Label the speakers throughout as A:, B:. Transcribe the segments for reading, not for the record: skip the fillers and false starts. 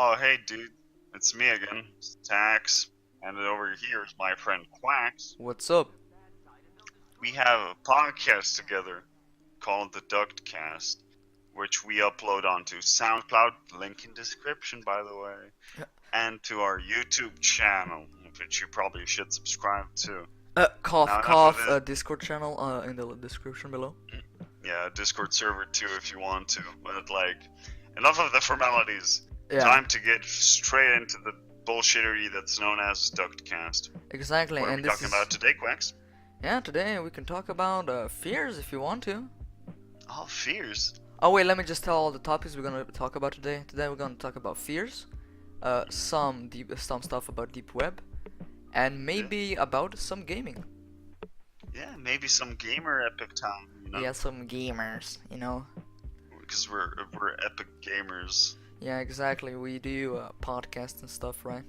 A: Oh, hey, dude. It's me again, Tax. And over here is my friend Quax.
B: What's up?
A: We have a podcast together called the Ductcast, which we upload onto SoundCloud, link in description, by the way, and to our YouTube channel, which you probably should subscribe to.
B: Cough,
A: Now, enough of
B: cough,
A: this.
B: Discord channel, in the description below.
A: Yeah, Discord server too if you want to, but enough of the formalities.
B: Yeah,
A: Time to get straight into the bullshittery that's known as Ductcast.
B: exactly,
A: What are we
B: and this
A: talking
B: is...
A: about today, Quax?
B: Yeah, today we can talk about, fears if you want to.
A: Oh, fears.
B: Oh wait, let me just tell all the topics we're gonna talk about today. Today we're gonna talk about fears, some stuff about deep web, and maybe about some gaming.
A: Yeah, maybe some gamer epic time,
B: Yeah, some gamers,
A: Because we're epic gamers.
B: Yeah, exactly, we do, podcasts and stuff, right?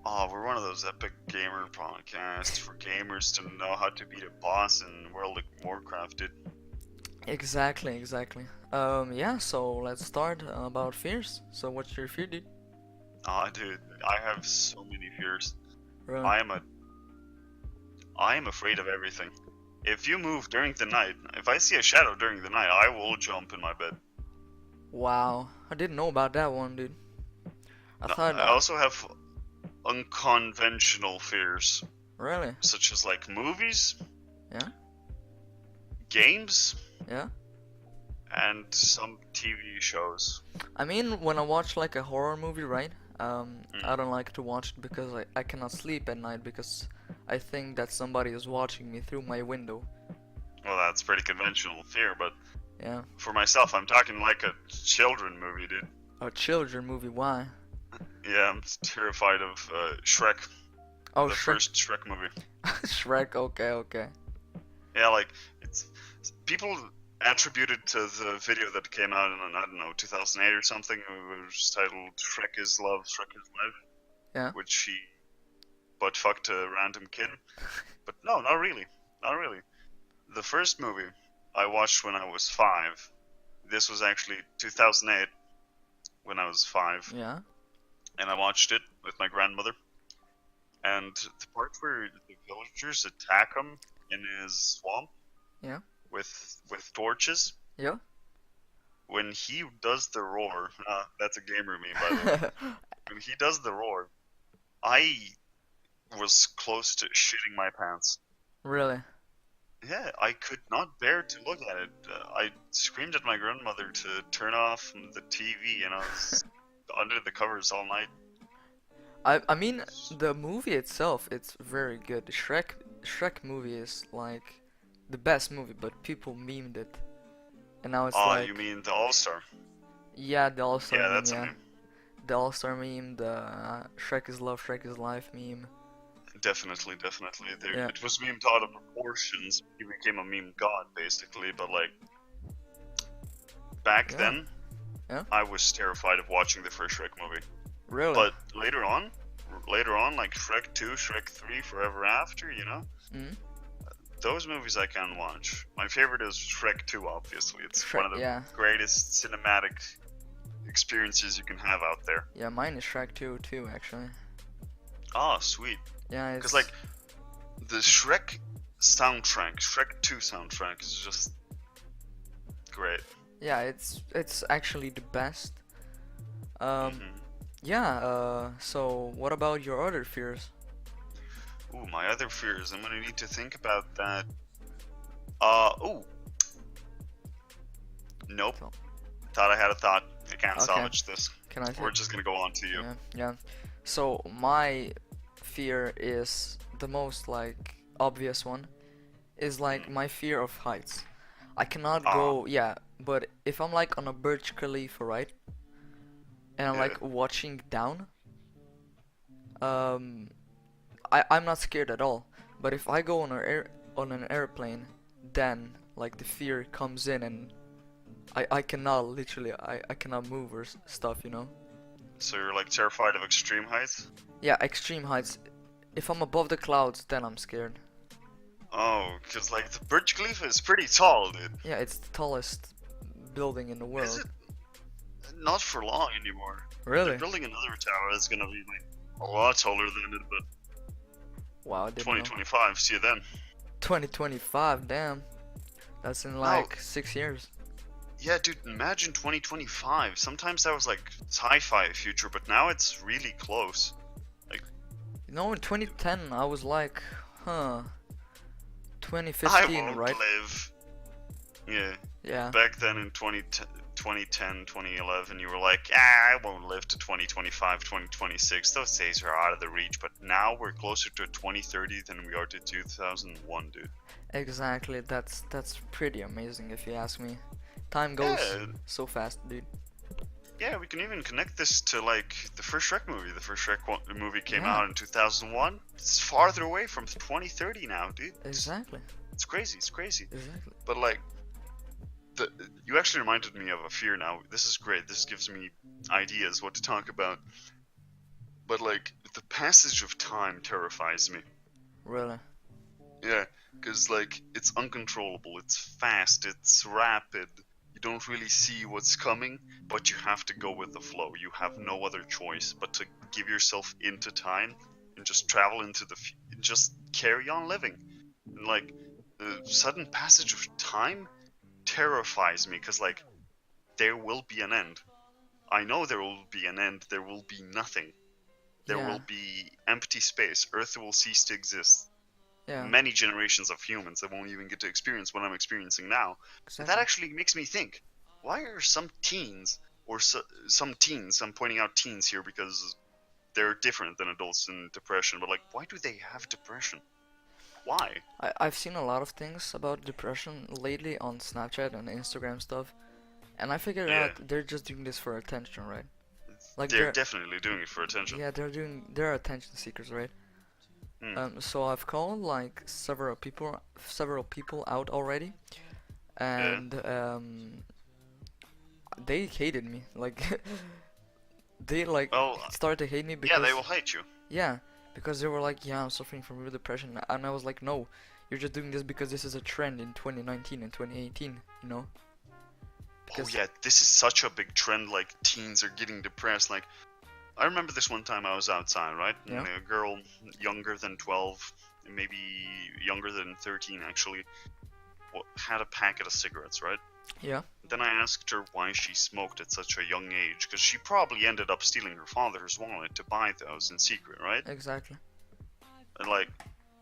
A: Oh, we're one of those epic gamer podcasts for gamers to know how to beat a boss in World of Warcraft, dude.
B: Exactly. Yeah, so let's start about fears. So what's your fear, dude?
A: Ah, dude, I have so many fears.
B: Really?
A: I am afraid of everything. If you move during the night, if I see a shadow during the night, I will jump in my bed.
B: Wow, I didn't know about that one, dude. I thought,
A: I also have unconventional fears,
B: really?
A: such as like movies,
B: Yeah?
A: games,
B: Yeah?
A: and some TV shows.
B: I mean, when I watch like a horror movie, right? I don't like to watch it because I cannot sleep at night because I think that somebody is watching me through my window.
A: Well, that's pretty conventional fear, but
B: Yeah.
A: for myself, I'm talking like a children movie, dude.
B: A children movie, why?
A: Yeah, I'm terrified of Shrek,
B: Oh,
A: the
B: Shrek.
A: first Shrek movie.
B: Shrek, okay.
A: Yeah, like it's people attributed to the video that came out in I don't know 2008 or something. It was titled "Shrek is Love, Shrek is Life,"
B: Yeah.
A: which he butt fucked a random kid. But no, not really, not really. The first movie I watched when I was 5. This was actually 2008 when I was 5,
B: Yeah.
A: and I watched it with my grandmother. And the part where the villagers attack him in his swamp,
B: Yeah.
A: with torches,
B: Yeah.
A: when he does the roar, that's a gamer meme by the way. When he does the roar, I was close to shitting my pants.
B: Really?
A: Yeah, I could not bear to look at it. I screamed at my grandmother to turn off the TV, and I was under the covers all night.
B: I mean, the movie itself, it's very good. The Shrek movie is like the best movie, but people memed it, and now it's
A: Oh,
B: like,
A: you mean the All Star?
B: yeah, the All Star
A: Yeah,
B: meme,
A: that's a
B: yeah,
A: meme.
B: the All Star meme, the Shrek is love, Shrek is life meme.
A: Definitely.
B: Yeah,
A: It was memed out of proportions. He became a meme god, basically. But like back
B: Yeah.
A: then,
B: Yeah.
A: I was terrified of watching the first Shrek movie.
B: really.
A: But later on, like Shrek 2, Shrek 3, Forever After,
B: Mm?
A: those movies I can watch. My favorite is Shrek 2, obviously. It's
B: Shrek,
A: one of the
B: yeah,
A: greatest cinematic experiences you can have out there.
B: yeah, mine is Shrek 2 too, actually.
A: Ah, sweet.
B: Yeah,
A: Because
B: it's
A: like the Shrek soundtrack, Shrek 2 soundtrack is just great.
B: yeah, it's actually the best. Um,
A: Mhm.
B: yeah. So what about your other fears?
A: Ooh, my other fears. I'm gonna need to think about that. Ooh. Nope.
B: So-
A: Thought I had a thought. I can't
B: Okay.
A: salvage this.
B: Can I?
A: We're just gonna go on to you.
B: Yeah. So my fear is the most like obvious one is like my fear of heights. I cannot
A: Ah.
B: go, yeah, but if I'm like on a Burj Khalifa, right? And I'm
A: Yeah.
B: like watching down, I'm not scared at all. But if I go on an airplane, then like the fear comes in and I cannot literally I cannot move or stuff, you know?
A: So you're like terrified of extreme heights?
B: Yeah, extreme heights. If I'm above the clouds, then I'm scared.
A: Oh, because like the Burj Khalifa is pretty tall, dude.
B: Yeah, it's the tallest building in the world.
A: Is it? Not for long anymore. They're
B: Really?
A: building another tower that's gonna be like a lot taller than it, but
B: Wow, I didn't know.
A: 2025. See you then.
B: 2025, damn. That's in
A: No,
B: like 6 years.
A: yeah, dude. Imagine 2025. Sometimes that was like sci-fi future, but now it's really close. Like
B: You know, in 2010, I was like, huh,
A: I
B: 2015,
A: won't
B: right?
A: live. Yeah.
B: Yeah,
A: Back then in 2010, 2011, you were like, ah, I won't live to 2025, 2026. Those days are out of the reach. But now we're closer to 2030 than we are to 2001, dude.
B: exactly. That's pretty amazing if you ask me. Time goes
A: Yeah,
B: so fast, dude.
A: yeah, we can even connect this to like the first Shrek movie. The first Shrek movie came
B: Yeah,
A: out in 2001. It's farther away from 2030 now, dude.
B: exactly,
A: It's crazy. It's crazy.
B: exactly.
A: But like, you actually reminded me of a fear now. This is great. This gives me ideas what to talk about. But like, the passage of time terrifies me.
B: Really?
A: Yeah, because like it's uncontrollable, it's fast, it's rapid. You don't really see what's coming, but you have to go with the flow. You have no other choice but to give yourself into time and just travel into and just carry on living. And like the sudden passage of time terrifies me because like there will be an end. I know there will be an end. There will be nothing. There
B: Yeah,
A: will be empty space. Earth will cease to exist.
B: yeah,
A: Many generations of humans that won't even get to experience what I'm experiencing now. And that
B: exactly.
A: actually makes me think, why are some teens, or some teens, I'm pointing out teens here because they're different than adults in depression, but like, why do they have depression? Why?
B: I've seen a lot of things about depression lately on Snapchat and Instagram stuff, and I figured
A: Yeah,
B: out they're just doing this for attention, right? Like
A: they're definitely doing it for attention.
B: yeah, they're attention seekers, right?
A: Hmm.
B: So I've called like several people out already,
A: Yeah.
B: and they hated me. Like they like
A: Well,
B: started to hate me
A: yeah, they
B: because
A: will hate you.
B: yeah, because they were like, yeah, I'm suffering from real depression, and I was like, no, you're just doing this because this is a trend in 2019 and 2018, you know?
A: Oh
B: Because
A: yeah, this is such a big trend. Like teens are getting depressed. Like I remember this one time I was outside, right?
B: yeah,
A: And a girl younger than 12, maybe younger than 13 actually, had a packet of cigarettes, right?
B: yeah,
A: Then I asked her why she smoked at such a young age, because she probably ended up stealing her father's wallet to buy those in secret, right?
B: exactly.
A: And like,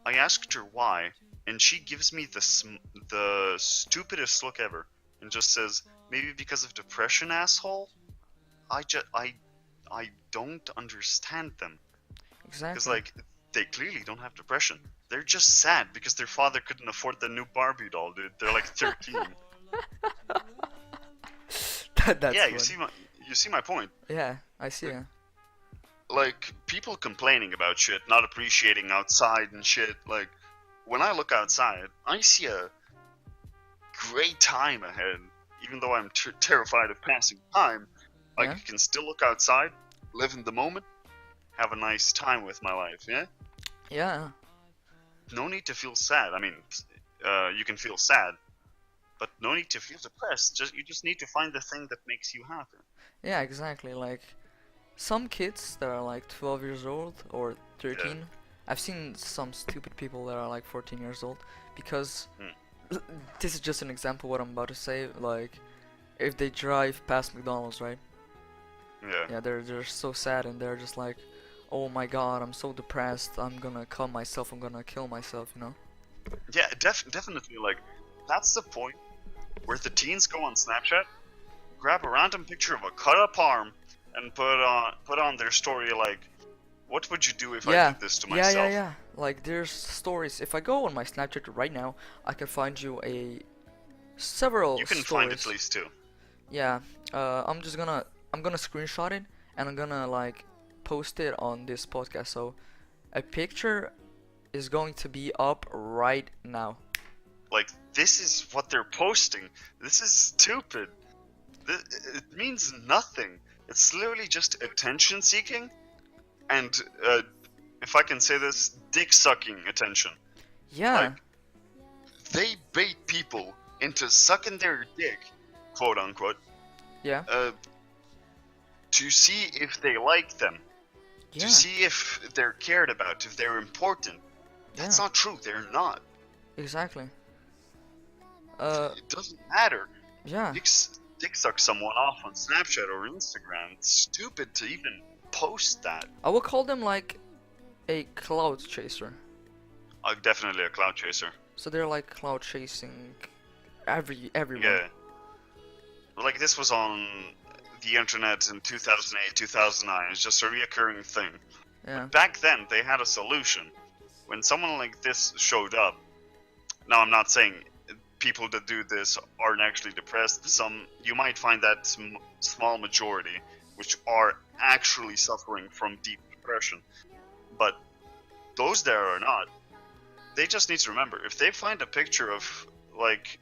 A: I asked her why, and she gives me the stupidest look ever, and just says, maybe because of depression, asshole? I don't understand them. Because,
B: Exactly.
A: like, they clearly don't have depression. They're just sad because their father couldn't afford the new Barbie doll, dude. They're like 13.
B: That's
A: Yeah,
B: funny.
A: you see my point.
B: Yeah, I see. Yeah,
A: Like, people complaining about shit, not appreciating outside and shit. Like, when I look outside, I see a great time ahead. Even though I'm terrified of passing time, I
B: yeah,
A: can still look outside, live in the moment, have a nice time with my life, yeah?
B: yeah,
A: No need to feel sad. I mean, you can feel sad, but no need to feel depressed. You just need to find the thing that makes you happy.
B: yeah, exactly. Like some kids that are like 12 years old or
A: Yeah.
B: 13, I've seen some stupid people that are like 14 years old because
A: Mm.
B: this is just an example what I'm about to say. Like if they drive past McDonald's, right?
A: Yeah.
B: Yeah, they're so sad and they're just like, oh my god, I'm so depressed. I'm gonna cut myself. I'm gonna kill myself. You know?
A: Yeah. Definitely. Like, that's the point where the teens go on Snapchat, grab a random picture of a cut up arm, and put on their story like, "What would you do if I
B: Yeah,
A: did this to
B: yeah, yeah,
A: myself?"
B: yeah. Like there's stories. If I go on my Snapchat right now, I can find you a several
A: You can find at
B: stories.
A: least two.
B: Yeah, I'm gonna screenshot it and I'm gonna like post it on this podcast. So a picture is going to be up right now.
A: Like, this is what they're posting. This is stupid. It means nothing. It's literally just attention seeking and, if I can say this, dick sucking attention. Like,
B: Yeah,
A: they bait people into sucking their dick, quote unquote,
B: yeah,
A: uh, to see if they like them,
B: Yeah.
A: to see if they're cared about, if they're important. That's
B: Yeah.
A: not true. They're not.
B: Exactly.
A: It doesn't matter.
B: Yeah.
A: Dick suck someone off on Snapchat or Instagram. It's stupid to even post that.
B: I would call them like a cloud chaser.
A: Definitely a cloud chaser.
B: So they're like cloud chasing everyone.
A: Yeah. Like this was on the internet in 2008, 2009. It's just a reoccurring thing.
B: Yeah.
A: But back then, they had a solution. When someone like this showed up, now I'm not saying people that do this aren't actually depressed. You might find that small majority which are actually suffering from deep depression. But those that are not, they just need to remember, if they find a picture of like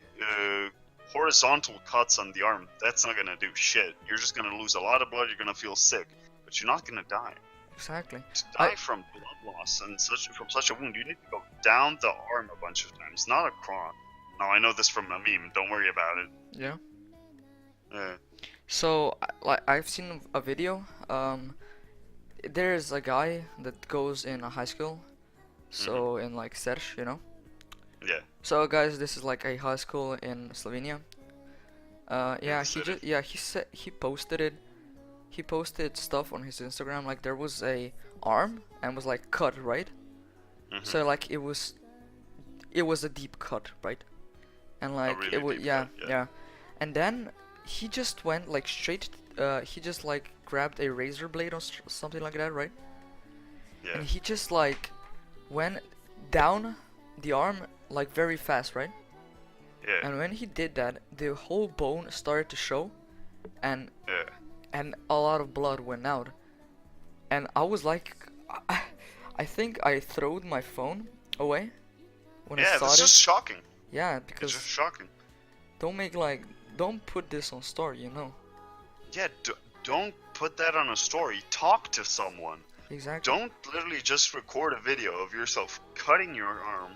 A: horizontal cuts on the arm, that's not gonna do shit. You're just gonna lose a lot of blood, you're gonna feel sick, but you're not gonna die.
B: Exactly.
A: To die from blood loss and from such a wound, you need to go down the arm a bunch of times, not across. Now I know this from a meme, don't worry about it.
B: Yeah.
A: Yeah.
B: So, like, I've seen a video. There's a guy that goes in a high school. So in like Shish, you know.
A: Yeah.
B: So guys, this is like a high school in Slovenia. Yeah, he posted it. He posted stuff on his Instagram, like there was a arm and was like cut, right? So like it was a deep cut, right? And like
A: really
B: it was
A: deep
B: yeah,
A: cut,
B: yeah. And then he just went like straight. He just like grabbed a razor blade or something like that, right?
A: Yeah.
B: And he just like went down the arm like very fast, right?
A: Yeah.
B: And when he did that, the whole bone started to show, and
A: Yeah.
B: and a lot of blood went out. And I was like, I think I throwed my phone away when I
A: Yeah,
B: saw
A: that's
B: it.
A: just shocking.
B: Yeah,
A: It's
B: because
A: just shocking.
B: don't put this on story, you know.
A: Yeah, don't put that on a story. Talk to someone.
B: Exactly.
A: Don't literally just record a video of yourself cutting your arm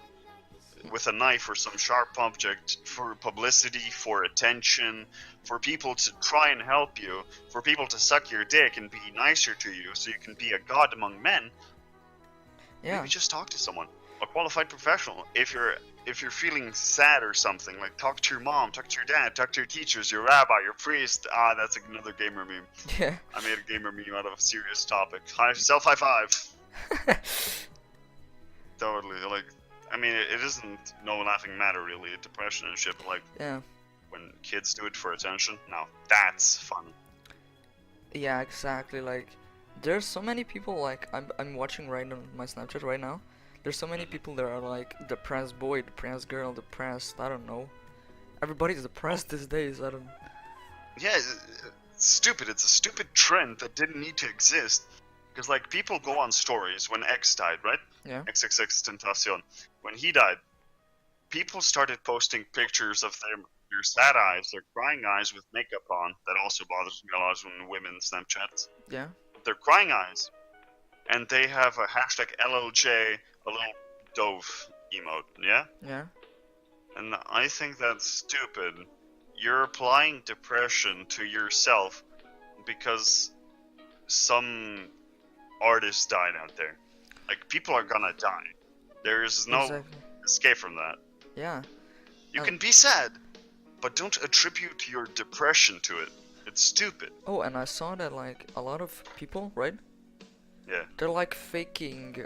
A: with a knife or some sharp object for publicity, for attention, for people to try and help you, for people to suck your dick and be nicer to you so you can be a god among men.
B: Yeah.
A: Maybe just talk to someone, a qualified professional. If you're feeling sad or something, like talk to your mom, talk to your dad, talk to your teachers, your rabbi, your priest. That's another gamer meme.
B: Yeah.
A: I made a gamer meme out of a serious topic. Self high five. Totally. Like, I mean, it isn't no laughing matter really. Depression and shit. But like,
B: Yeah.
A: when kids do it for attention, now that's fun.
B: Yeah, exactly. Like, there's so many people. Like, I'm watching right on my Snapchat right now. There's so many people that are like depressed boy, depressed girl, depressed. I don't know. Everybody's depressed these days. I don't.
A: Yeah, it's stupid. It's a stupid trend that didn't need to exist. Because like people go on stories when X died, right?
B: Yeah.
A: XXX Tentacion. When he died, people started posting pictures of their sad eyes, their crying eyes with makeup on. That also bothers me a lot when women Snapchats.
B: Yeah.
A: Their crying eyes. And they have a hashtag LLJ, a little dove emote, yeah?
B: Yeah.
A: And I think that's stupid. You're applying depression to yourself because some artist died out there. Like, people are gonna die. There's no
B: Exactly.
A: escape from that.
B: Yeah.
A: You can be sad, but don't attribute your depression to it. It's stupid.
B: Oh, and I saw that like a lot of people, right?
A: Yeah.
B: They're like faking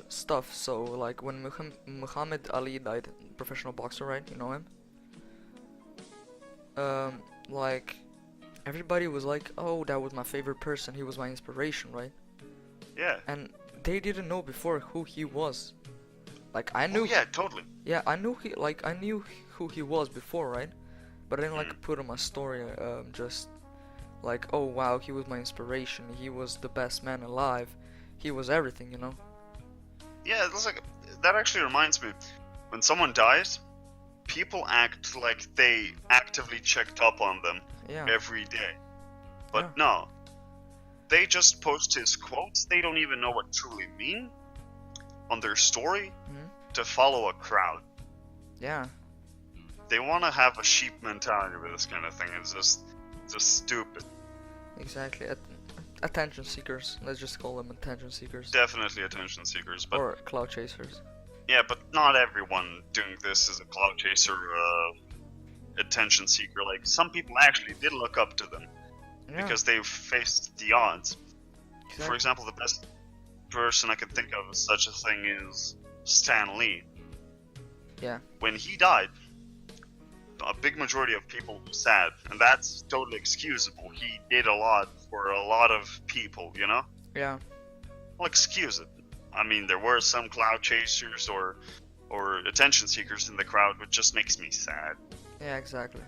B: stuff. So like when Muhammad Ali died, professional boxer, right? You know him? Like everybody was like, "Oh, that was my favorite person. He was my inspiration," right?
A: Yeah.
B: And they didn't know before who he was. Like I knew.
A: Oh, yeah, totally.
B: Yeah, I knew who he was before, right? But I didn't like put on my story just like, "Oh wow, he was my inspiration. He was the best man alive. He was everything," you know?
A: Yeah, it's like that actually reminds me. When someone dies, people act like they actively checked up on them
B: Yeah.
A: every day. But
B: Yeah.
A: no. They just post his quotes, they don't even know what truly mean, on their story to follow a crowd.
B: Yeah.
A: They want to have a sheep mentality with this kind of thing. It's just stupid.
B: Exactly. Attention seekers. Let's just call them attention seekers.
A: Definitely attention seekers, but
B: Or cloud chasers.
A: yeah, but not everyone doing this is a cloud chaser, attention seeker. Like some people actually did look up to them
B: Yeah.
A: because they faced the odds.
B: Exactly.
A: For example, the best person I can think of as such a thing is Stan Lee.
B: Yeah.
A: When he died, a big majority of people were sad, and that's totally excusable. He did a lot for a lot of people, you know?
B: Yeah.
A: I'll excuse it. I mean, there were some cloud chasers or attention seekers in the crowd, which just makes me sad.
B: Yeah, exactly.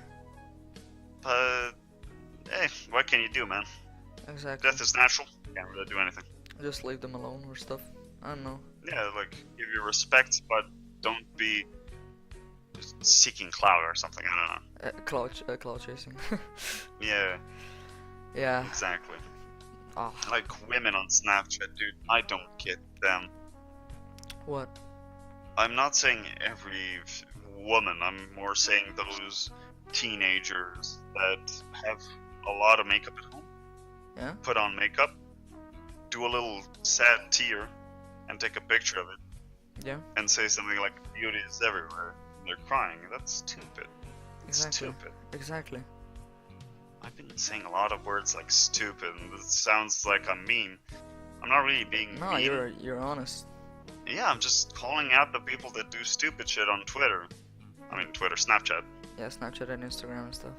A: But, hey, what can you do, man?
B: Exactly.
A: Death is natural. Can't really do anything.
B: Just leave them alone or stuff. I don't know.
A: Yeah, like, give your respect, but don't be just seeking clout or something. I don't know.
B: Cloud chasing.
A: Yeah,
B: Yeah.
A: exactly.
B: Ah.
A: Like women on Snapchat, dude. I don't get them.
B: What?
A: I'm not saying every woman. I'm more saying those teenagers that have a lot of makeup at home.
B: Yeah.
A: Put on makeup, do a little sad tear, and take a picture of it.
B: Yeah.
A: And say something like "beauty is everywhere." And they're crying. That's stupid. It's
B: Exactly.
A: stupid.
B: Exactly.
A: I've been saying a lot of words like stupid, and it sounds like I'm mean. I'm not really being
B: No,
A: mean.
B: you're honest.
A: Yeah, I'm just calling out the people that do stupid shit on Twitter. I mean, Twitter, Snapchat.
B: Yeah, Snapchat and Instagram and stuff.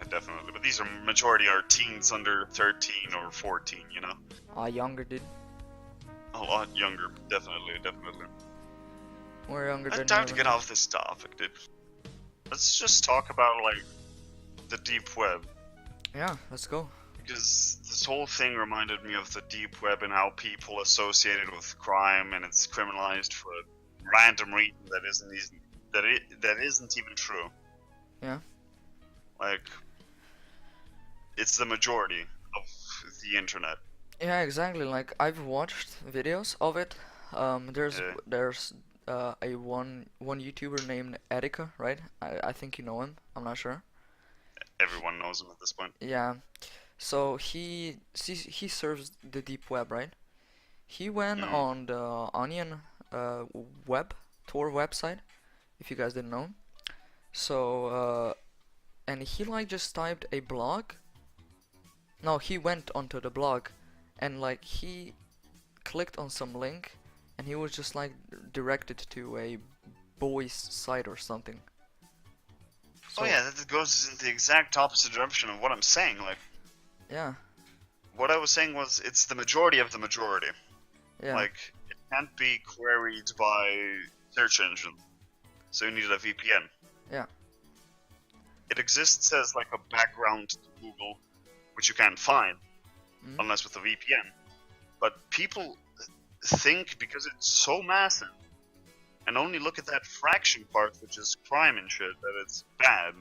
A: Definitely. But these are majority are teens under 13 or 14, you know?
B: Younger, dude.
A: A lot younger, definitely.
B: We're younger
A: It's
B: than
A: time
B: you
A: to
B: ever
A: get
B: knew.
A: off this topic, dude. Let's just talk about, like, the deep web.
B: Yeah, let's go.
A: Because this whole thing reminded me of the deep web and how people associate it with crime and it's criminalized for a random reason that isn't even true.
B: Yeah.
A: Like, it's the majority of the internet.
B: Yeah, exactly. Like I've watched videos of it. There's
A: Yeah.
B: there's a one YouTuber named Etika, right? I think you know him. I'm not sure.
A: Everyone knows them at this point.
B: Yeah. So he serves the deep web, right? He went
A: Mm.
B: on the Onion web tour website, if you guys didn't know. So and he like just typed a blog. No, he went onto the blog and like he clicked on some link and he was just like directed to a boys site or something. So,
A: Oh yeah, that goes in the exact opposite direction of what I'm saying. Like,
B: yeah,
A: what I was saying was it's the majority of the majority.
B: yeah,
A: Like, it can't be queried by search engine, so you need a VPN.
B: yeah,
A: It exists as like a background to Google, which you can't find
B: Mhm.
A: unless with a VPN. But people think because it's so massive and only look at that fraction part, which is crime and shit, that it's bad.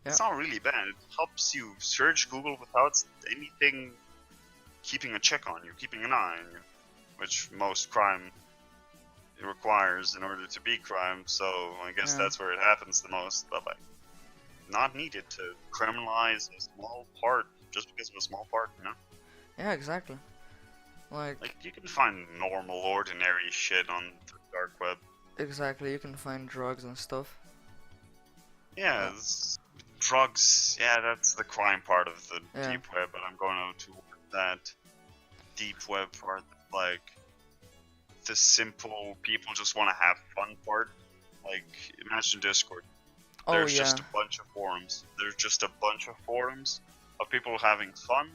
A: It's
B: Yeah.
A: not really bad. It helps you search Google without anything keeping a check on you, keeping an eye on you, which most crime requires in order to be crime. So I guess
B: Yeah.
A: that's where it happens the most. But like, not needed to criminalize a small part just because of a small part, you know?
B: yeah, exactly. Like
A: Like, you can find normal, ordinary shit on the dark web.
B: exactly, you can find drugs and stuff.
A: Yeah, drugs, yeah, that's the crime part of the
B: Yeah.
A: deep web, but I'm going toward that deep web part, like, the simple people just want to have fun part. Like, imagine Discord.
B: Oh
A: There's
B: yeah,
A: just a bunch of forums. There's just a bunch of forums of people having fun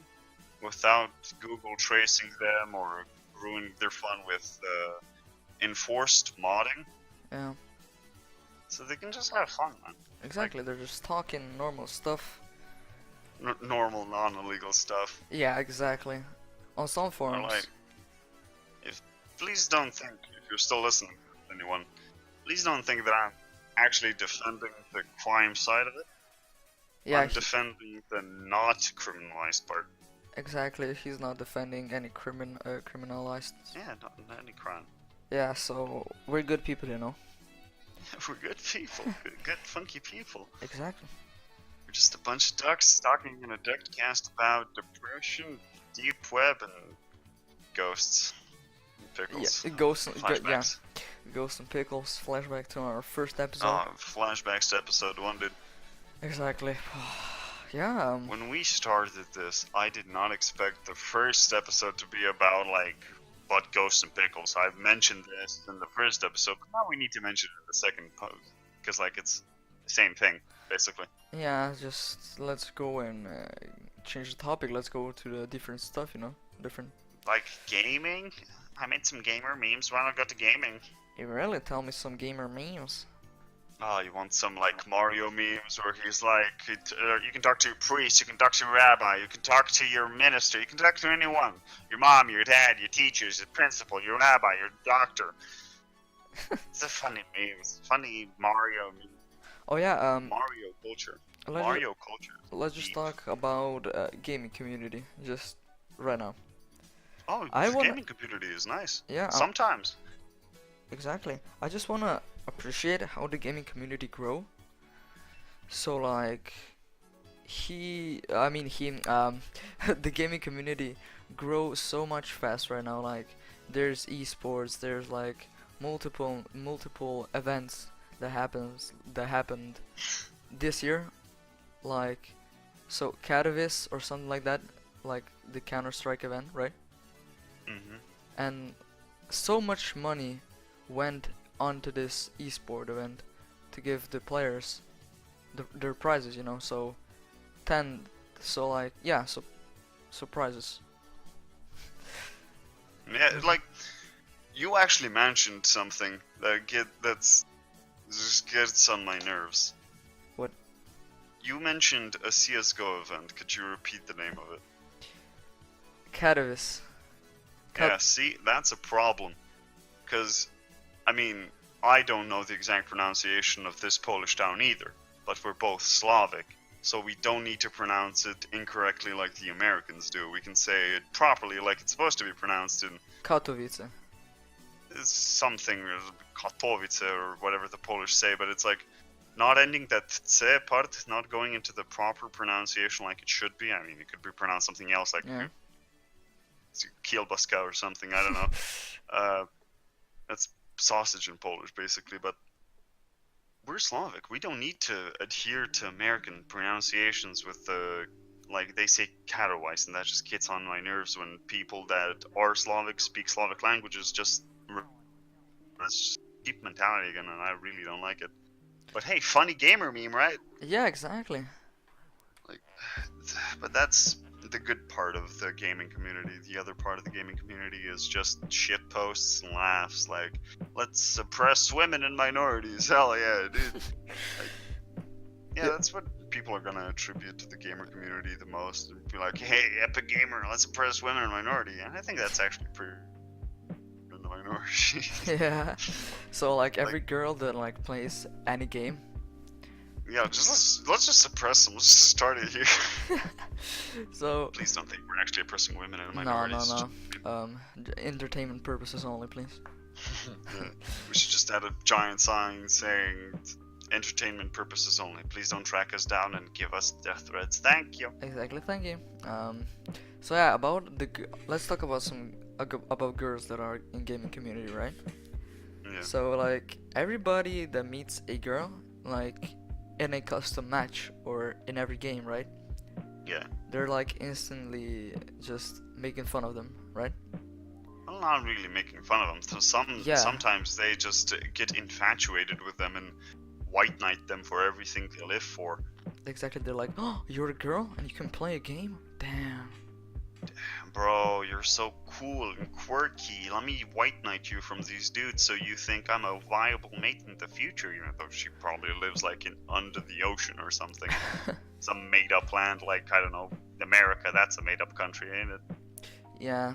A: without Google tracing them or ruining their fun with enforced modding.
B: yeah,
A: So they can just have fun, man.
B: exactly. They're just talking normal stuff.
A: Normal, non-illegal stuff.
B: Yeah, exactly. On some
A: Or
B: forums.
A: like, please don't think, if you're still listening to anyone, please don't think that I'm actually defending the crime side of it.
B: Yeah,
A: I'm defending the not criminalized part.
B: exactly. He's not defending any criminalized.
A: Yeah, not any crime.
B: Yeah, so we're good people, you know.
A: We're good people. Good funky people.
B: Exactly.
A: We're just a bunch of ducks talking in a duck cast about depression, deep web, and ghosts, and pickles,
B: Yeah, ghosts. Yeah,
A: flashbacks.
B: ghosts and pickles. Flashback to our first episode.
A: Oh, flashbacks to episode 1, dude.
B: Exactly. Yeah.
A: When we started this, I did not expect the first episode to be about, like, what ghosts and pickles. I've mentioned this in the first episode, but now we need to mention it in the second post. Because, like, it's the same thing, basically.
B: Yeah. Just let's go and change the topic. Let's go to the different stuff. You know, different.
A: Like, gaming? I made some gamer memes. Why not go to gaming?
B: You really tell me some gamer memes.
A: Oh, you want some, like, Mario memes where he's like, you can talk to your priest, you can talk to your rabbi, you can talk to your minister, you can talk to anyone. Your mom, your dad, your teachers, your principal, your rabbi, your doctor. It's a funny memes. Funny Mario memes.
B: Oh yeah.
A: Mario culture.
B: Let's
A: Mario culture.
B: let's just
A: Deep.
B: talk about gaming community just right now.
A: Oh,
B: I
A: the
B: wanna-
A: gaming community is nice.
B: Yeah.
A: Sometimes.
B: Exactly. I just wanna appreciate how the gaming community grow. So like, the gaming community grows so much fast right now. Like, there's esports, there's like multiple events that happened this year. Like, so Katowice or something like that, like the Counter-Strike event, right?
A: Hmm.
B: And so much money went onto this esport event to give the players their prizes, you know. So 10, so like, yeah, so prizes.
A: Yeah, like, you actually mentioned something that's just gets on my nerves.
B: What?
A: You mentioned a CS:GO event. Could you repeat the name of it?
B: Katowice.
A: Yeah, see, that's a problem. Because, I mean, I don't know the exact pronunciation of this Polish town either, but we're both Slavic, so we don't need to pronounce it incorrectly like the Americans do. We can say it properly like it's supposed to be pronounced in
B: Katowice.
A: something, Katowice or whatever the Polish say, but it's like not ending that tse part, not going into the proper pronunciation like it should be. I mean, it could be pronounced something else, like
B: Yeah.
A: kielbaska or something, I don't know. That's sausage in Polish, basically, but we're Slavic. We don't need to adhere to American pronunciations with the, like, they say Katowice, and that just gets on my nerves when people that are Slavic speak Slavic languages. That's just cheap mentality again, and I really don't like it. But hey, funny gamer meme, right?
B: Yeah, exactly.
A: Like, but that's the good part of the gaming community. The other part of the gaming community is just shit posts and laughs. Like, let's suppress women and minorities. Hell yeah, dude. Like, yeah, that's what people are gonna attribute to the gamer community the most. And be like, hey, Epic Gamer, let's suppress women and minority. And I think that's actually pretty in the minority.
B: Yeah. So like every girl that like plays any game.
A: Yeah, just let's just suppress them. Let's just start it here.
B: So
A: Please don't think we're actually oppressing women and
B: no,
A: minorities.
B: entertainment purposes only, please.
A: Yeah. We should just add a giant sign saying entertainment purposes only. Please don't track us down and give us death threats. Thank you.
B: Exactly, thank you. So yeah, let's talk about about girls that are in gaming community, right?
A: Yeah.
B: So like everybody that meets a girl, like in a custom match or in every game, right?
A: Yeah.
B: They're like instantly just making fun of them, right?
A: I'm not really making fun of them. So sometimes they just get infatuated with them and white knight them for everything they live for.
B: Exactly, they're like, oh, you're a girl and you can play a game? Damn.
A: Bro, you're so cool and quirky. Let me white knight you from these dudes so you think I'm a viable mate in the future, even though she probably lives like under the ocean or something. Some made up land like, I don't know, America. That's a made up country, ain't it?
B: Yeah.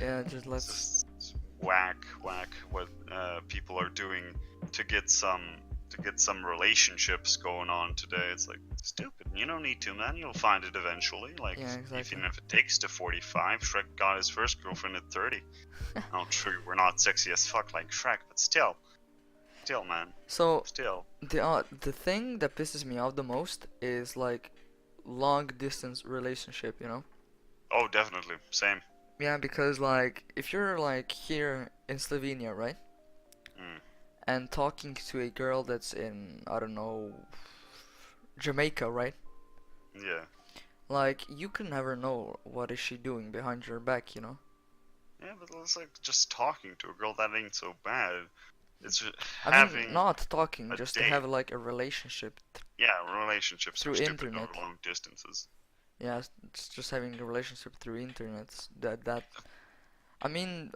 B: Yeah, just let's.
A: Just whack what people are doing to get some relationships going on today. It's like stupid. You don't need to, man. You'll find it eventually. Like,
B: Yeah, exactly.
A: even if it takes to 45, Shrek got his first girlfriend at 30. Oh, true, we're not sexy as fuck like Shrek, but still. Still, man.
B: So
A: Still.
B: the thing that pisses me off the most is like long distance relationship, you know?
A: Oh, definitely. Same.
B: Yeah, because like if you're like here in Slovenia, right?
A: Mm.
B: And talking to a girl that's in, I don't know, Jamaica, right?
A: Yeah.
B: Like you can never know what is she doing behind your back, you know?
A: Yeah, but it's like just talking to a girl that ain't so bad. It's just
B: I mean,
A: having
B: not talking,
A: a
B: just to
A: date.
B: have like a relationship
A: Yeah, relationships are
B: through
A: stupid over
B: internet.
A: long distances.
B: Yeah, it's just having a relationship through internet. That I mean,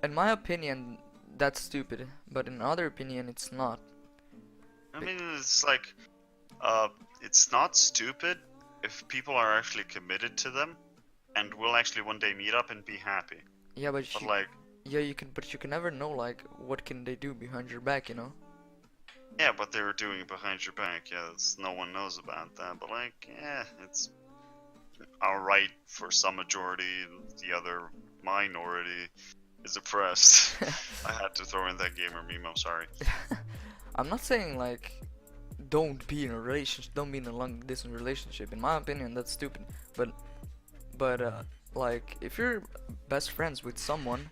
B: in my opinion, that's stupid. But in other opinion, it's not.
A: I mean, it's like, uh, it's not stupid if people are actually committed to them and will actually one day meet up and be happy.
B: Yeah, but
A: But like,
B: but you can never know like what can they do behind your back, you know?
A: yeah, what they were doing behind your back, yeah, no one knows about that. But like, yeah, it's alright for some majority, the other minority is oppressed. I had to throw in that gamer meme, I'm sorry.
B: I'm not saying like don't be in a relationship, don't be in a long distance relationship. In my opinion, that's stupid. But but like if you're best friends with someone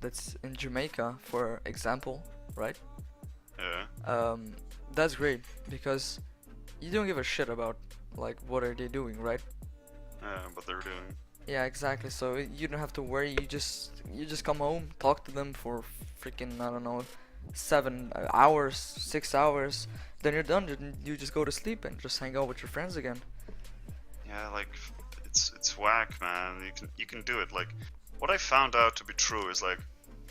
B: that's in Jamaica, for example, right?
A: Yeah,
B: Um, that's great because you don't give a shit about like what are they doing, right?
A: yeah, what they're doing.
B: Yeah, exactly. So you don't have to worry. You just come home, talk to them for freaking I don't know, 7 hours, 6 hours. Then you're done. You just go to sleep and just hang out with your friends again.
A: Yeah, like, it's whack, man. You can do it. Like, what I found out to be true is like,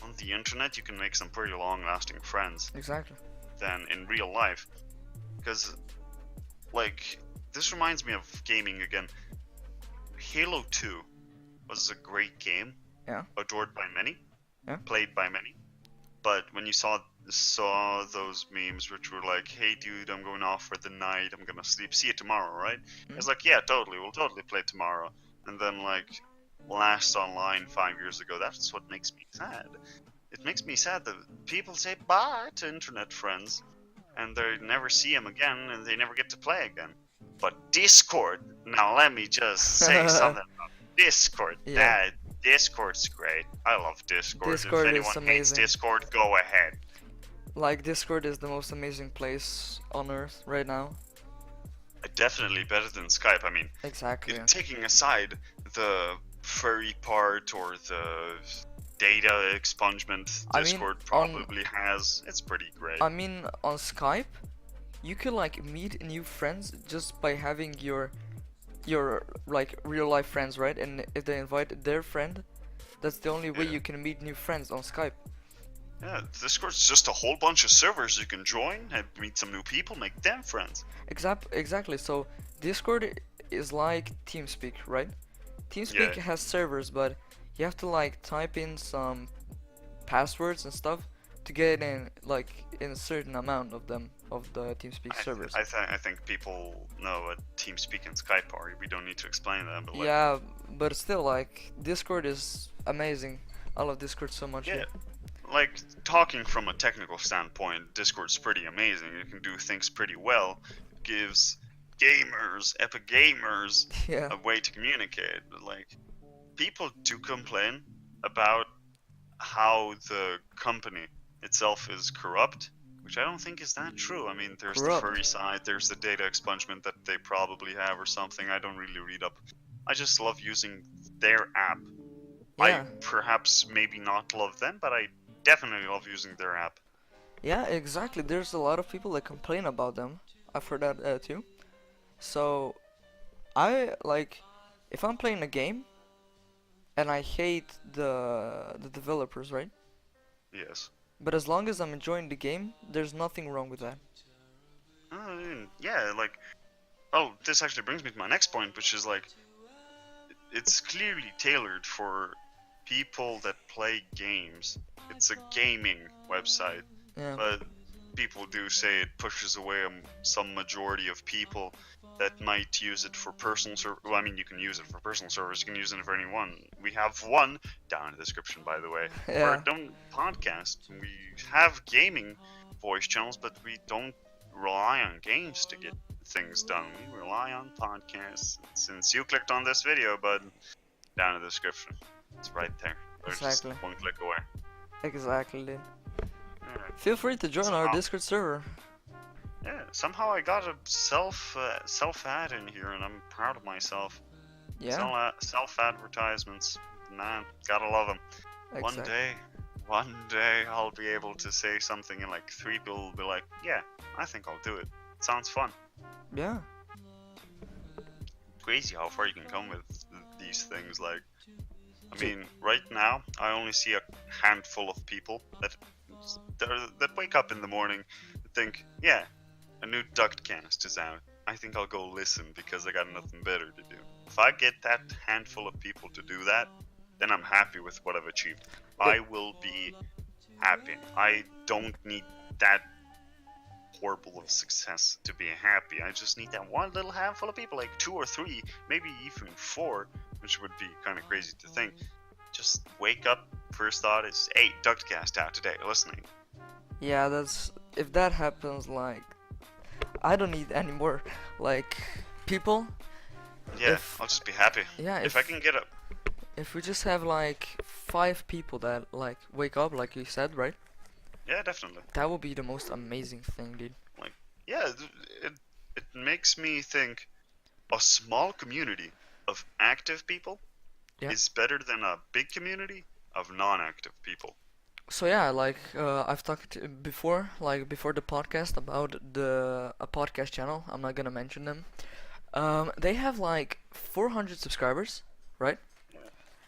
A: on the internet you can make some pretty long-lasting friends
B: Exactly.
A: than in real life. Because, like, this reminds me of gaming again. Halo 2 was a great game,
B: Yeah.
A: adored by many,
B: Yeah.
A: played by many. But when you saw those memes which were like, "Hey, dude, I'm going off for the night. I'm gonna sleep. See you tomorrow, right?" It's like, yeah, totally. We'll totally play tomorrow. And then like, last online 5 years ago. That's what makes me sad. It makes me sad that people say bye to internet friends, and they never see them again, and they never get to play again. But Discord. Now let me just say something about Discord.
B: Yeah.
A: That Discord's great. I love Discord. If
B: Discord is
A: anyone hates
B: amazing.
A: Discord, go ahead.
B: Like Discord is the most amazing place on earth right now.
A: Definitely better than Skype. I mean,
B: Exactly.
A: taking aside the furry part or the data expungement
B: I mean,
A: Discord
B: on
A: probably has, it's pretty great.
B: I mean on Skype, you can like meet new friends just by having your like real life friends, right? And if they invite their friend, that's the only way
A: Yeah.
B: you can meet new friends on Skype.
A: Yeah, Discord's just a whole bunch of servers you can join and meet some new people, make them friends.
B: Exactly. So Discord is like TeamSpeak, right? TeamSpeak
A: Yeah,
B: has servers, but you have to like type in some passwords and stuff to get in like in a certain amount of them of the TeamSpeak servers.
A: I think people know what TeamSpeak and Skype are. We don't need to explain that, but like,
B: Yeah, but still like Discord is amazing. I love Discord so much.
A: yeah, like talking from a technical standpoint, Discord's pretty amazing. It can do things pretty well. It gives epic gamers,
B: Yeah.
A: a way to communicate. But like, people do complain about how the company itself is corrupt, which I don't think is that true. I mean, there's the
B: Corrupt.
A: furry side, there's the data expungement that they probably have or something. I don't really read up. I just love using their app. I
B: Yeah.
A: perhaps maybe not love them, but I definitely love using their app.
B: Yeah, exactly. There's a lot of people that complain about them. I've heard that too. So I like if I'm playing a game and I hate the developers, right?
A: Yes.
B: But as long as I'm enjoying the game, there's nothing wrong with that.
A: I mean, yeah, like, oh, this actually brings me to my next point, which is like, it's clearly tailored for people that play games. It's a gaming website,
B: Yeah.
A: but people do say it pushes away some majority of people that might use it for personal Well, I mean, you can use it for personal servers. You can use it for anyone. We have one down in the description, by the way. For
B: Yeah.
A: our own podcast, we have gaming voice channels, but we don't rely on games to get things done. We rely on podcasts. Since you clicked on this video button, down in the description, it's right there. We're just
B: Exactly.
A: one click away.
B: Exactly, dude.
A: Alright.
B: Feel free to join our Discord server.
A: Yeah, somehow I got a self ad in here, and I'm proud of myself.
B: Yeah.
A: Self advertisements, man, gotta love them.
B: Exactly.
A: One day I'll be able to say something, and like 3 people will be like, "Yeah, I think I'll do it. Sounds fun."
B: Yeah.
A: Crazy how far you can come with these things. Like, I mean, right now I only see a handful of people that wake up in the morning and think, "Yeah, a new Ductcast is out. I think I'll go listen because I got nothing better to do." If I get that handful of people to do that, then I'm happy with what I've achieved. I will be happy. I don't need that horrible of success to be happy. I just need that one little handful of people, like 2 or 3, maybe even 4, which would be kind of crazy to think. Just wake up, first thought is, "Hey, Ductcast out today, listening."
B: Yeah, if that happens, like, I don't need any more, like, people.
A: Yeah, I'll just be happy.
B: Yeah,
A: if I can get up.
B: If we just have like 5 people that like wake up, like you said, right?
A: Yeah, definitely.
B: That would be the most amazing thing, dude.
A: Like, yeah, it makes me think a small community of active people is better than a big community of non-active people.
B: So yeah, like I've talked before, like before the podcast about a podcast channel. I'm not gonna mention them. They have like 400 subscribers, right?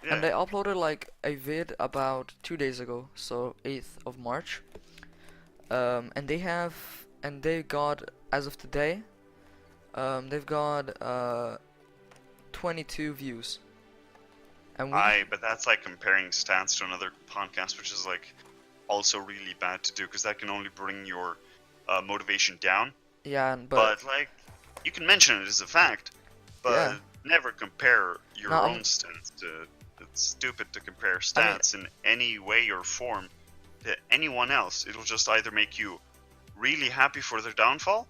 A: Yeah.
B: And they uploaded like a vid about 2 days ago, so 8th of March. And they got, as of today, they've got 22 views. And
A: but that's like comparing stats to another podcast, which is like also really bad to do because that can only bring your motivation down.
B: Yeah,
A: but like you can mention it as a fact, but never compare your own stats to. It's stupid to compare stats in any way or form to anyone else. It'll just either make you really happy for their downfall,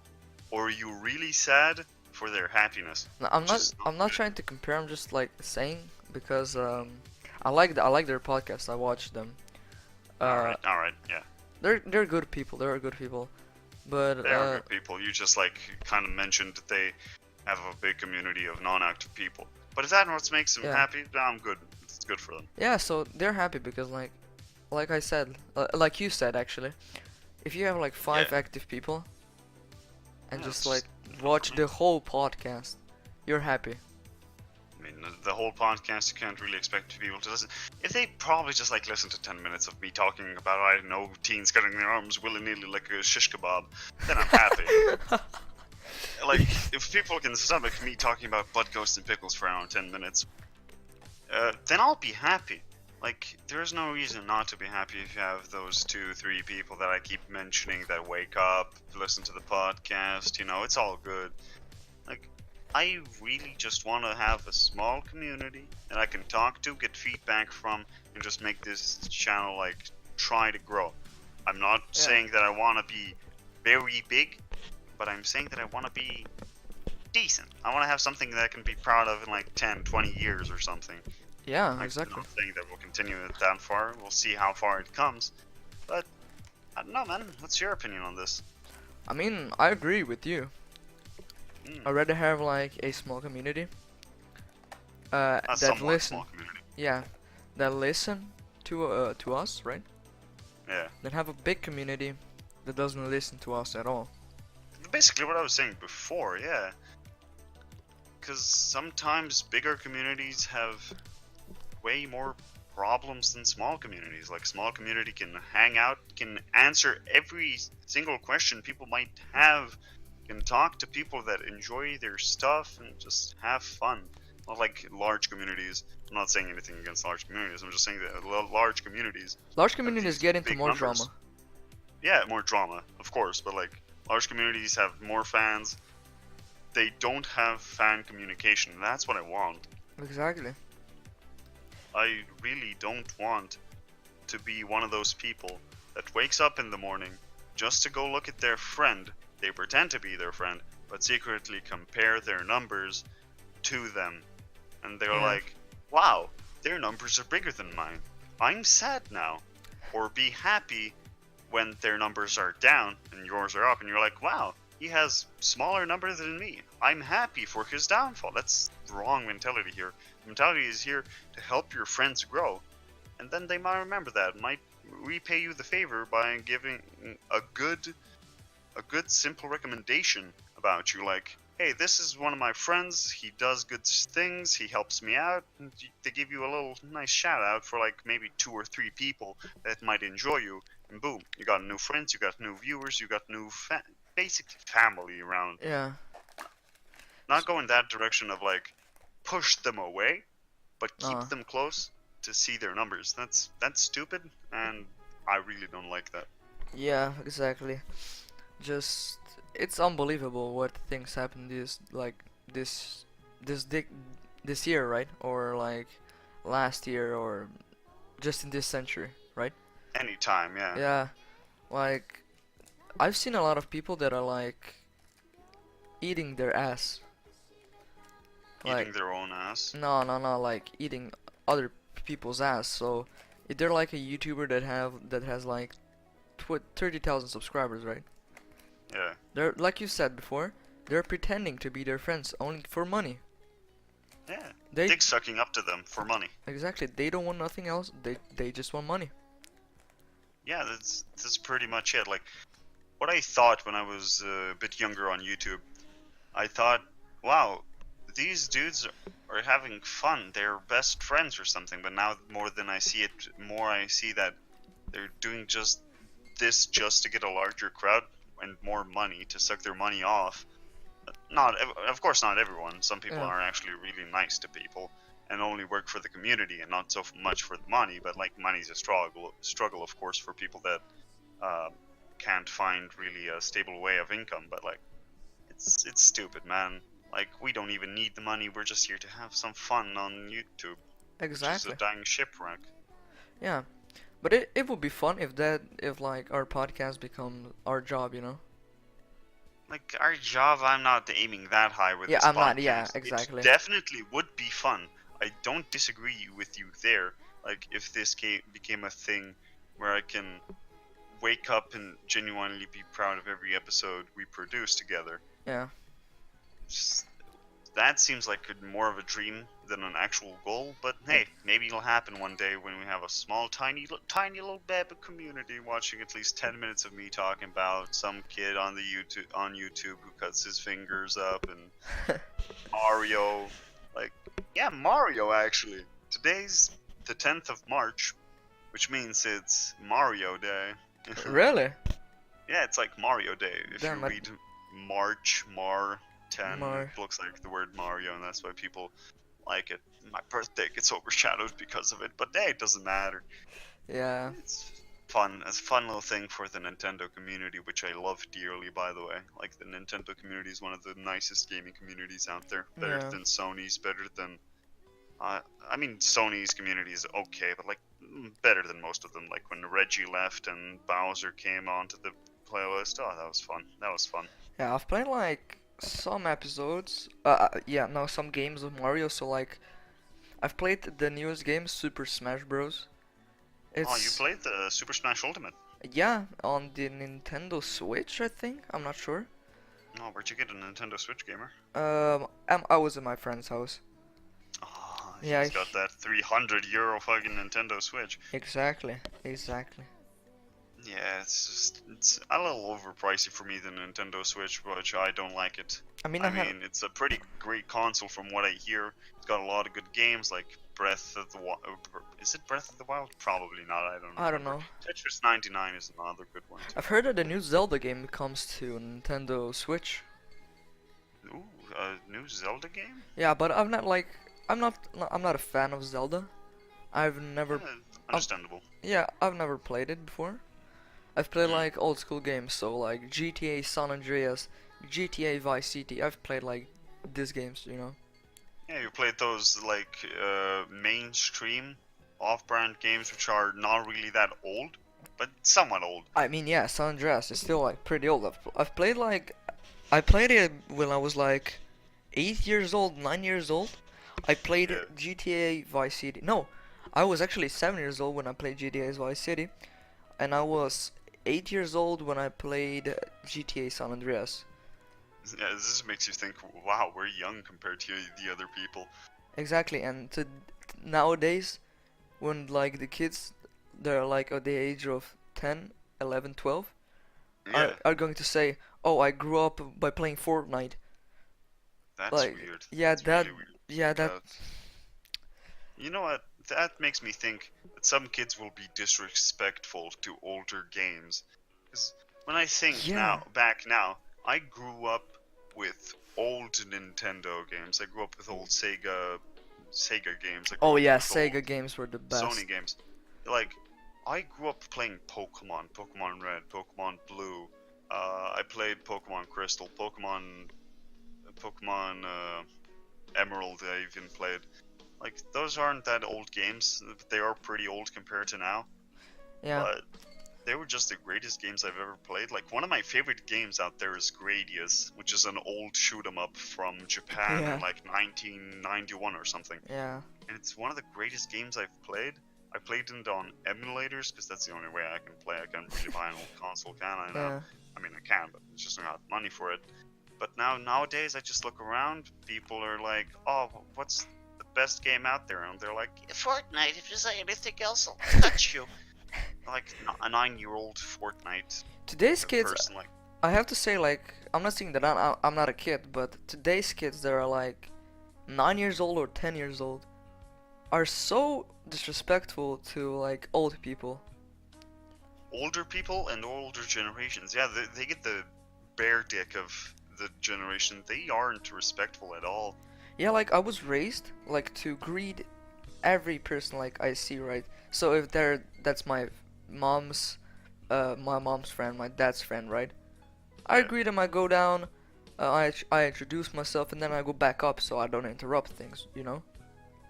A: or you really sad for their happiness.
B: No, I'm not trying to compare. I'm just like saying because I like their podcast. I watch them.
A: All right, yeah.
B: They're good people. They're good people, but
A: they are good people. You just like kind of mentioned that they have a big community of non-active people. But is that what makes them happy? I'm good. It's good for them.
B: Yeah, so they're happy because like I said, like you said actually, if you have like 5 active people and just like watch the whole podcast, you're happy.
A: I mean, the whole podcast you can't really expect people to listen. If they probably just like listen to 10 minutes of me talking about, I don't know, teens cutting their arms willy-nilly like a shish kebab, then I'm happy. Like, if people can stomach me talking about butt ghosts and pickles for around 10 minutes, then I'll be happy. Like, there's no reason not to be happy if you have those 2-3 people that I keep mentioning that wake up, listen to the podcast, you know, it's all good. Like, I really just want to have a small community that I can talk to, get feedback from, and just make this channel, like, try to grow. I'm not saying that I want to be very big, but I'm saying that I want to be decent. I want to have something that I can be proud of in like 10, 20 years or something.
B: Yeah, exactly.
A: I'm not saying that we'll continue it that far. We'll see how far it comes. But, I don't know, man. What's your opinion on this?
B: I mean, I agree with you. I'd rather have like a small community that listen.
A: Small community.
B: Yeah, that listen to us, right?
A: Yeah.
B: Than have a big community that doesn't listen to us at all.
A: Basically what I was saying before, yeah. Because sometimes bigger communities have way more problems than small communities. Like, small community can hang out, can answer every single question people might have, can talk to people that enjoy their stuff and just have fun. Not like large communities. I'm not saying anything against large communities. I'm just saying that large communities.
B: Large communities get into more drama.
A: Yeah, more drama, of course. But like, large communities have more fans. They don't have fan communication. That's what I want.
B: Exactly.
A: I really don't want to be one of those people that wakes up in the morning just to go look at their friend. They pretend to be their friend, but secretly compare their numbers to them. And they're
B: Yeah.
A: like, wow, their numbers are bigger than mine. I'm sad now. Or be happy when their numbers are down and yours are up, and you're like, wow, he has smaller numbers than me. I'm happy for his downfall. That's the wrong mentality here. The mentality is here to help your friends grow. And then they might remember that, might repay you the favor by giving a good simple recommendation about you, like, hey, this is one of my friends, he does good things, he helps me out, and they give you a little nice shout out for like maybe 2 or 3 people that might enjoy you, and boom, you got new friends, you got new viewers, you got new basically family around.
B: Yeah.
A: Not go in that direction of like push them away, but keep
B: Uh,
A: them close to see their numbers. That's stupid, and I really don't like that.
B: yeah, exactly. Just it's unbelievable what things happen this this dic this year, right? Or like last year or just in this century, right?
A: Anytime, yeah.
B: Yeah, like I've seen a lot of people that are like eating their ass.
A: Eating
B: Like
A: their own ass.
B: no, like eating other people's ass. So if they're like a YouTuber that has like 30,000 subscribers, right?
A: Yeah.
B: They're like you said before, they're pretending to be their friends only for money.
A: Yeah.
B: They
A: Dick sucking up to them for money.
B: exactly, they don't want nothing else. They just want money.
A: Yeah, that's pretty much it. Like, what I thought when I was a bit younger on YouTube, I thought, wow, these dudes are having fun. They're best friends or something. But now, more than I see it, more I see that they're doing just this just to get a larger crowd and more money to suck their money off. Not, of course, not everyone. Some people
B: Yeah.
A: are actually really nice to people and only work for the community and not so much for the money. But like, money's a struggle, of course, for people that uh, can't find really a stable way of income. But like, it's stupid, man. Like, we don't even need the money. We're just here to have some fun on YouTube, which is a
B: Exactly.
A: dying shipwreck.
B: Yeah. But it would be fun if like our podcast become our job, you know?
A: Like, our job, I'm not aiming that high with
B: Yeah,
A: this
B: I'm not. Yeah,
A: podcast. It
B: exactly.
A: definitely would be fun. I don't disagree with you there. Like, if this became a thing where I can wake up and genuinely be proud of every episode we produce together,
B: Yeah.
A: just, that seems like more of a dream than an actual goal. But hey, maybe it'll happen one day when we have a small, tiny little baby community watching at least 10 minutes of me talking about some kid on YouTube who cuts his fingers up, and Mario. Like, yeah, Mario actually. Today's the 10th of March, which means it's Mario Day.
B: Really?
A: Yeah, it's like Mario Day. If
B: Damn,
A: you read Mar 10,
B: Mar.
A: it looks like the word Mario, and that's why people like it. My birthday gets overshadowed because of it, but hey, it doesn't matter.
B: Yeah.
A: It's fun. It's a fun little thing for the Nintendo community, which I love dearly, by the way. Like, the Nintendo community is one of the nicest gaming communities out there. Better
B: Yeah.
A: than Sony's, better than... I mean, Sony's community is okay, but, like, better than most of them. Like, when Reggie left and Bowser came onto the playlist, oh, that was fun. That was fun.
B: Yeah, I've played like some episodes. Yeah, no, some games of Mario. So like, I've played the newest game, Super Smash Bros.
A: Oh, you
B: It's
A: played the Super Smash Ultimate?
B: yeah on the Nintendo Switch, I think. I'm not sure.
A: Oh, where'd you get a Nintendo Switch, gamer?
B: I was at my friend's house.
A: Oh,
B: Yeah,
A: he's got that 300 euro fucking Nintendo Switch.
B: exactly, exactly.
A: Yeah, it's a little overpricey for me, the Nintendo Switch, which I don't like it.
B: I mean,
A: I mean, it's a pretty great console from what I hear. It's got a lot of good games like Breath of the Wild. Is it Breath of the Wild? Probably not. I don't
B: I don't
A: remember.
B: know.
A: Tetris 99 is another good one too.
B: I've heard that the new Zelda game comes to Nintendo Switch.
A: Ooh, a new Zelda game?
B: Yeah, but I'm not a fan of Zelda. I've never
A: Understandable.
B: yeah, I've never played it before. I've played
A: Mhm.
B: like old school games, so like GTA San Andreas, GTA Vice City. I've played like these games, you know.
A: Yeah, you played those like mainstream off-brand games which are not really that old. but somewhat old.
B: I mean, yeah, San Andreas is still like pretty old. I've played like I played it when I was like 8 years old, 9 years old. I played
A: Yeah.
B: GTA Vice City. No, I was actually 7 years old when I played GTA Vice City, and I was 8 years old when I played GTA San Andreas.
A: Yeah, this makes you think, wow, we're young compared to the other people.
B: Exactly, and nowadays, when like the kids, they're like at the age of 10, 11, 12,
A: Yeah,
B: are going to say, "Oh, I grew up by playing Fortnite."
A: that's
B: Like,
A: weird.
B: yeah,
A: That's really weird.
B: yeah, that,
A: Because, you know what? That makes me think that some kids will be disrespectful to older games. Because when I think
B: yeah.
A: now, I grew up with old Nintendo games. I grew up with old Sega games. I
B: Oh
A: grew up
B: yeah,
A: with old
B: Sega games were the
A: Sony
B: best.
A: games. Like, I grew up playing Pokemon, Pokemon Red, Pokemon Blue. I played Pokemon Crystal, Pokemon Emerald. I even played. Like, those aren't that old games. They are pretty old compared to now,
B: Yeah,
A: but they were just the greatest games I've ever played. Like, one of my favorite games out there is Gradius, which is an old shoot 'em up from Japan in
B: yeah,
A: like 1991 or something.
B: yeah,
A: And it's one of the greatest games I've played. I played it on emulators because that's the only way I can play. I can't really buy an old console, can I now?
B: yeah,
A: I mean, I can, but it's just not money for it. But nowadays, I just look around. People are like, "Oh, what's the best game out there?" And they're like, "Fortnite. If you say anything else, I'll touch you." Like a 9-year-old Fortnite
B: Today's kids,
A: person. Like,
B: I have to say, like, I'm not saying that I'm not a kid, but today's kids that are like 9 years old or 10 years old are so disrespectful to like old people.
A: older people and older generations, yeah, they get the bear dick of the generation. They aren't respectful at all.
B: Yeah, like I was raised like to greet every person like I see, right? So if that's mom's my mom's friend, my dad's friend, right? I
A: Yeah,
B: greet him, I go down, I introduce myself, and then I go back up so I don't interrupt things, you know?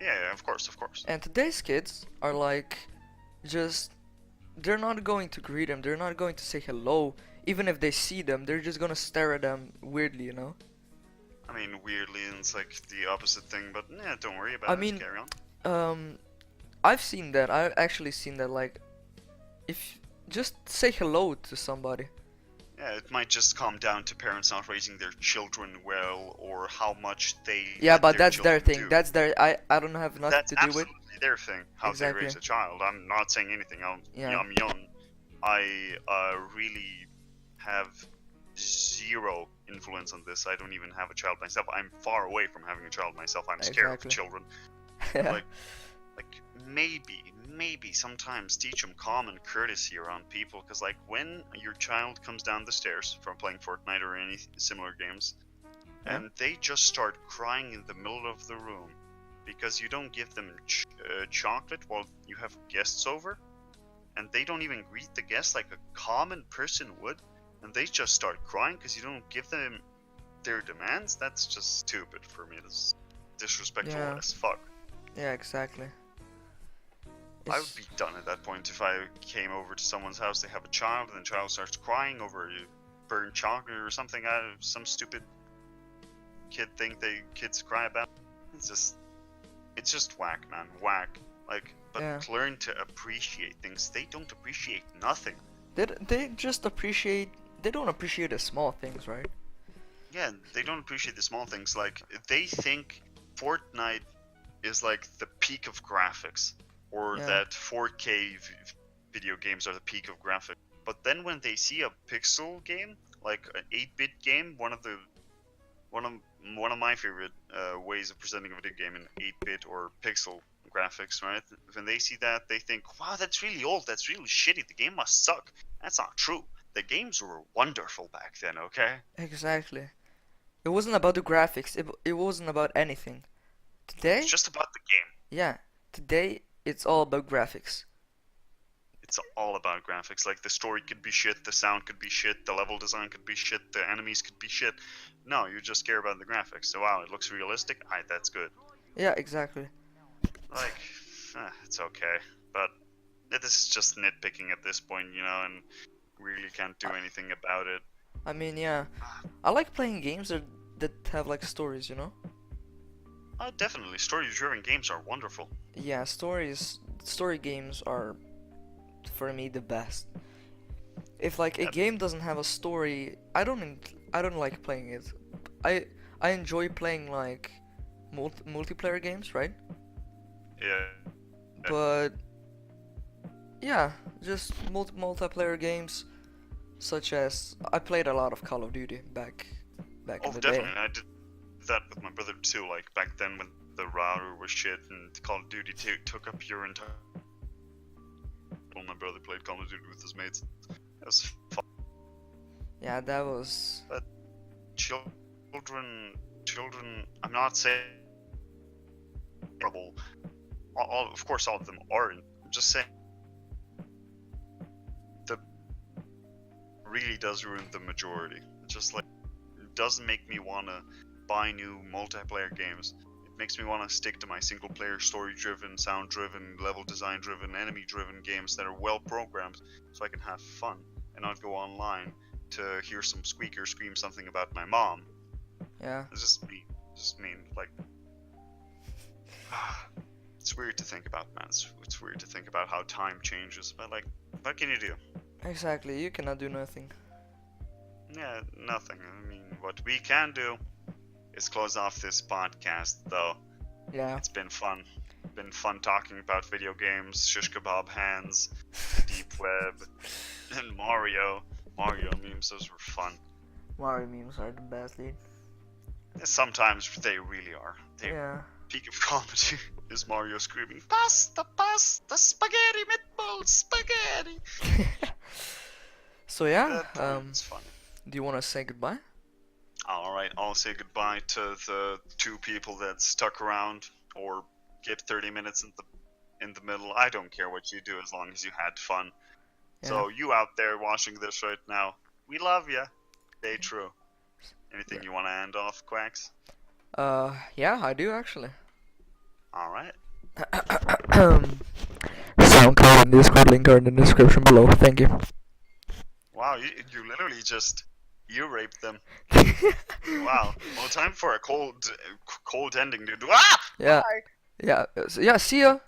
A: yeah, of course, of course.
B: And today's kids are like, just, they're not going to greet them, they're not going to say hello. Even if they see them, they're just gonna stare at them weirdly, you know?
A: I mean, weirdly, it's like the opposite thing, but yeah, don't worry
B: I
A: about it.
B: mean,
A: Carry on.
B: um, I've seen that, I've actually seen that, like, if, just say hello to somebody.
A: Yeah, it might just come down to parents not raising their children well, or how much they
B: Yeah,
A: let
B: but
A: their
B: that's their
A: children
B: thing,
A: do.
B: that's their, I don't have nothing
A: That's
B: to do with.
A: absolutely their thing, how they raise
B: Exactly.
A: a child. I'm not saying anything.
B: Yeah.
A: I'm young. I really have zero influence on this. I don't even have a child myself. I'm far away from having a child myself. I'm scared of
B: Exactly.
A: children.
B: Yeah.
A: Like, maybe sometimes teach them common courtesy around people. Because, like, when your child comes down the stairs from playing Fortnite or any similar games,
B: Yeah.
A: and they just start crying in the middle of the room because you don't give them chocolate while you have guests over, and they don't even greet the guests like a common person would, and they just start crying because you don't give them their demands. That's just stupid for me. That's disrespectful
B: Yeah.
A: as fuck.
B: Yeah, exactly.
A: I would
B: It's
A: be done at that point if I came over to someone's house. They have a child, and the child starts crying over burnt chocolate or something out of some stupid kid thing they kids cry about. It's just whack, man, whack. Like, but
B: yeah.
A: learn to appreciate things. They don't appreciate nothing.
B: They just appreciate, they don't appreciate the small things, right?
A: Yeah, they don't appreciate the small things. Like, they think Fortnite is like the peak of graphics, or
B: Yeah.
A: that 4K video games are the peak of graphics. But then when they see a pixel game, like an 8-bit game, one of one of my favorite ways of presenting a video game in 8-bit or pixel graphics, right? When they see that, they think, "Wow, that's really old. That's really shitty. The game must suck." That's not true. The games were wonderful back then. Okay,
B: Exactly. It wasn't about the graphics. It wasn't about anything.
A: it's
B: Today,
A: just about the game.
B: yeah. Today it's all about graphics.
A: It's all about graphics. Like, the story could be shit, the sound could be shit, the level design could be shit, the enemies could be shit. No, you just care about the graphics. So, wow, it looks realistic. That's good.
B: Yeah, exactly.
A: Like, it's okay, but This is just nitpicking at this point, and really can't do anything about it.
B: I mean, yeah, I like playing games that have like stories,
A: Definitely, story-driven games are wonderful.
B: Yeah, story games are for me the best. If like a
A: Yep.
B: game doesn't have a story, I don't like playing it. I I enjoy playing like multiplayer games, right?
A: Yeah.
B: But yeah, just multiplayer games such as I played a lot of Call of Duty back
A: Oh,
B: in the day.
A: definitely. I did that with my brother too. Like back then, when the router was shit and Call of Duty took up your entire. When my brother played Call of Duty with his mates, it was fun.
B: Yeah, that was
A: But children. I'm not saying trouble. Of course, all of them aren't. I'm just saying the really does ruin the majority. It's just like it doesn't make me wanna buy new multiplayer games. It makes me want to stick to my single player, story driven, sound driven, level design driven, enemy driven games that are well programmed so I can have fun and not go online to hear some squeaker scream something about my mom.
B: yeah.
A: It's just mean like it's weird to think about, man. It's weird to think about how time changes, but like what can you do?
B: Exactly, you cannot do nothing.
A: Yeah, nothing. I mean, what we can do is close off this podcast, though.
B: Yeah.
A: It's been fun. Been fun talking about video games, shish kebab hands, deep web, and Mario. Mario memes, those were fun.
B: Mario memes are the best, dude.
A: Sometimes they really are. They
B: Yeah.
A: peak of comedy is Mario screaming, "Pasta, pasta, spaghetti, meatballs, spaghetti."
B: So yeah,
A: It's fun.
B: do you want to say goodbye?
A: Alright, I'll say goodbye to the two people that stuck around or get 30 minutes in the middle. I don't care what you do as long as you had fun.
B: Yeah.
A: So you out there watching this right now, we love ya. Stay true. Anything you want to end off, Quacks?
B: Yeah, I do actually.
A: Alright.
B: SoundCloud and Discord link are in the description below. Thank you.
A: Wow, you literally just raped them. Wow. Well, time for a cold ending, dude. Ah!
B: Yeah.
A: Bye!
B: Yeah. Yeah. See ya.